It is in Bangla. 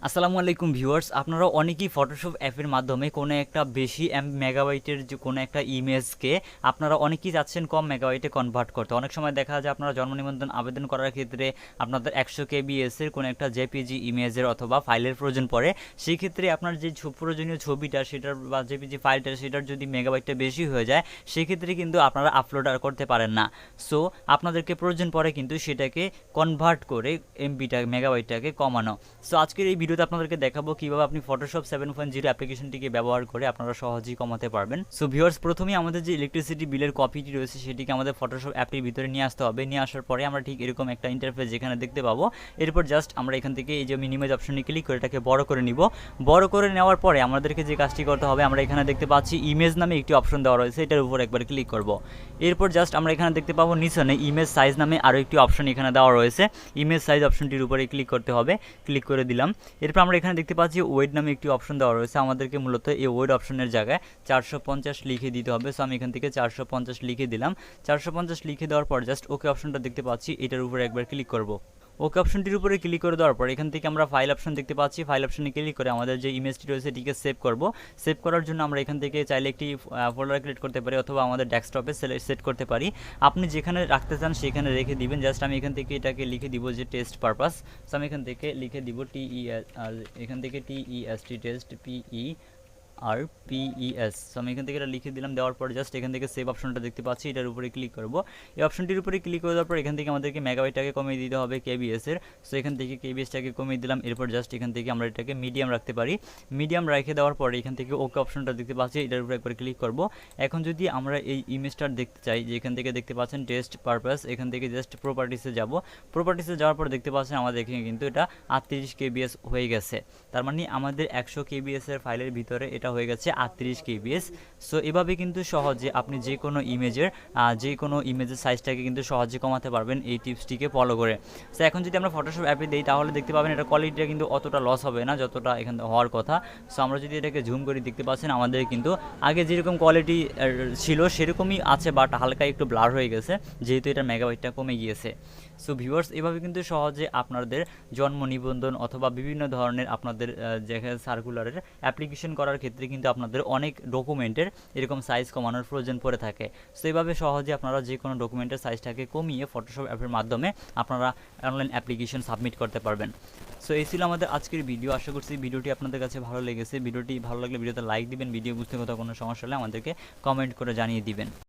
আসসালামু আলাইকুম ভিউয়ার্স, আপনারা অনেকেই ফটোশপ অ্যাপের মাধ্যমে কোনো একটা বেশি মেগাবাইটের যে কোনো একটা ইমেজকে আপনারা অনেকেই যাচ্ছেন কম মেগাবাইটে কনভার্ট করতে। অনেক সময় দেখা যায় আপনারা জন্ম নিবন্ধন আবেদন করার ক্ষেত্রে আপনাদের 100 kbs এর কোনো একটা জেপিজি ইমেজের অথবা ফাইলের প্রয়োজন পড়ে। সেই ক্ষেত্রে আপনার যে প্রয়োজনীয় ছবিটা সেটার বা জেপিজি ফাইলটা সেটার যদি মেগাবাইটটা বেশি হয়ে যায় সেক্ষেত্রে কিন্তু আপনারা আপলোড আর করতে পারেন না। সো আপনাদেরকে প্রয়োজন পড়ে কিন্তু সেটাকে কনভার্ট করে এমবিটা মেগাবাইটটাকে কমানো। সো আজকের এই ভিডিওতে আপনাদেরকে দেখাবো কিভাবে আপনি ফটোশপ 7.0 অ্যাপ্লিকেশনটিকে ব্যবহার করে আপনারা সহজেই কমাতে পারবেন। সো ভিউয়ার্স, প্রথমেই আমাদের যে ইলেকট্রিসিটি বিলের কপিটি রয়েছে সেটিকে আমাদের ফটোশপ অ্যাপটির ভিতরে নিয়ে আসতে হবে। নিয়ে আসার পরে আমরা ঠিক এরকম একটা ইন্টারফেস যেখানে দেখতে পাবো। এরপর জাস্ট আমরা এখান থেকে এই যে মিনিমাইজ অপশনে ক্লিক করে এটাকে বড় করে নিব। বড় করে নেওয়ার পরে আমাদেরকে যে কাজটি করতে হবে, আমরা এখানে দেখতে পাচ্ছি ইমেজ নামে একটি অপশন দেওয়া রয়েছে, এটার উপর একবার ক্লিক করব। এরপর জাস্ট আমরা এখানে দেখতে পাবো নিচনে ইমেজ সাইজ নামে আরও একটি অপশন এখানে দেওয়া রয়েছে। ইমেজ সাইজ অপশনটির উপরে ক্লিক করতে হবে। ক্লিক করে দিলাম। এরপর আমরা এখানে দেখতে পাচ্ছি ওয়েট নামে একটি অপশন দেওয়া রয়েছে। আমাদেরকে মূলত এই ওয়েট অপশনের জায়গায় 450 লিখে দিতে হবে। সো আমি এখান থেকে 450 লিখে দিলাম। 450 লিখে দেওয়ার পর জাস্ট ওকে অপশনটা দেখতে পাচ্ছি, এটার উপরে একবার ক্লিক করব। ওকে অপশনটির উপরে ক্লিক করে দেওয়ার পর এখান থেকে আমরা ফাইল অপশন দেখতে পাচ্ছি। ফাইল অপশনে ক্লিক করে আমাদের যে ইমেজটি রয়েছে এটিকে সেভ করব। সেভ করার জন্য আমরা এখান থেকে চাইলে একটি ফোল্ডার ক্রিয়েট করতে পারি অথবা আমাদের ডেস্কটপে সেট করতে পারি। আপনি যেখানে রাখতে চান সেখানে রেখে দিবেন। জাস্ট আমি এখান থেকে এটাকে লিখে দিব যে টেস্ট পারপাস। সো আমি এখান থেকে লিখে দিব এখান থেকে টিইএসটি টেস্ট PERPES। সো আমি এখান থেকে এটা লিখে দিলাম। দেওয়ার পর জাস্ট এখান থেকে সেভ অপশনটা দেখতে পাচ্ছি, এটার উপরে ক্লিক করব। এই অপশনটির উপরে ক্লিক করে দেওয়ার পর এখান থেকে আমাদেরকে মেগাবাইটটাকে কমিয়ে দিতে হবে কেবিএস এর। সো এখান থেকে কেবিএসটাকে কমিয়ে দিলাম। এরপর জাস্ট এখান থেকে আমরা এটাকে মিডিয়াম রাখতে পারি। মিডিয়াম রেখে দেওয়ার পরে এখান থেকে ওকে অপশনটা দেখতে পাচ্ছি, এটার উপরে একবার ক্লিক করব। এখন যদি আমরা এই ইমেজটা দেখতে চাই, যে এখান থেকে দেখতে পাচ্ছেন টেস্ট পারপাস, এখান থেকে জাস্ট প্রপার্টিসে যাব। প্রপার্টিসে যাওয়ার পর দেখতে পাচ্ছেন আমাদের এখানে কিন্তু এটা 38 kbs হয়ে গেছে। তার মানে আমাদের 100 kbs এর ফাইলের ভিতরে এটা হয়ে গেছে 38 kbs। সো এভাবে কিন্তু সহজে আপনি যে কোনো ইমেজের সাইজটাকে কিন্তু সহজে কমাতে পারবেন এই টিপসটিকে ফলো করে। সো এখন যদি আমরা ফটোশপ অ্যাপে দিই তাহলে দেখতে পাবেন এটা কোয়ালিটিটা কিন্তু অতটা লস হবে না যতটা এখানে হওয়ার কথা। সো আমরা যদি এটাকে জুম করে দেখতে পাচ্ছেন আমাদের কিন্তু আগে যেরকম কোয়ালিটি ছিল সেরকমই আছে, বাট হালকা একটু ব্লার হয়ে গেছে যেহেতু এটা মেগাবাইটটা কমে গিয়েছে। সো ভিউয়ার্স, এভাবে কিন্তু সহজে আপনাদের জন্ম নিবন্ধন অথবা বিভিন্ন ধরনের আপনাদের যেখানে সার্কুলারের অ্যাপ্লিকেশন করার ক্ষেত্রে কিন্তু আপনাদের অনেক ডকুমেন্টের এরকম সাইজ কমানোর প্রয়োজন পড়ে থাকে। সো এইভাবে সহজে আপনারা যে কোনো ডকুমেন্টের সাইজটাকে কমিয়ে ফটোশপ অ্যাপের মাধ্যমে আপনারা অনলাইন অ্যাপ্লিকেশন সাবমিট করতে পারবেন। সো এই ছিল আমাদের আজকের ভিডিও। আশা করছি ভিডিওটি আপনাদের কাছে ভালো লেগেছে। ভিডিওটি ভালো লাগলে ভিডিওতে লাইক দিবেন। ভিডিও বুঝতে কোথাও কোনো সমস্যা হলে আমাদেরকে কমেন্ট করে জানিয়ে দিবেন।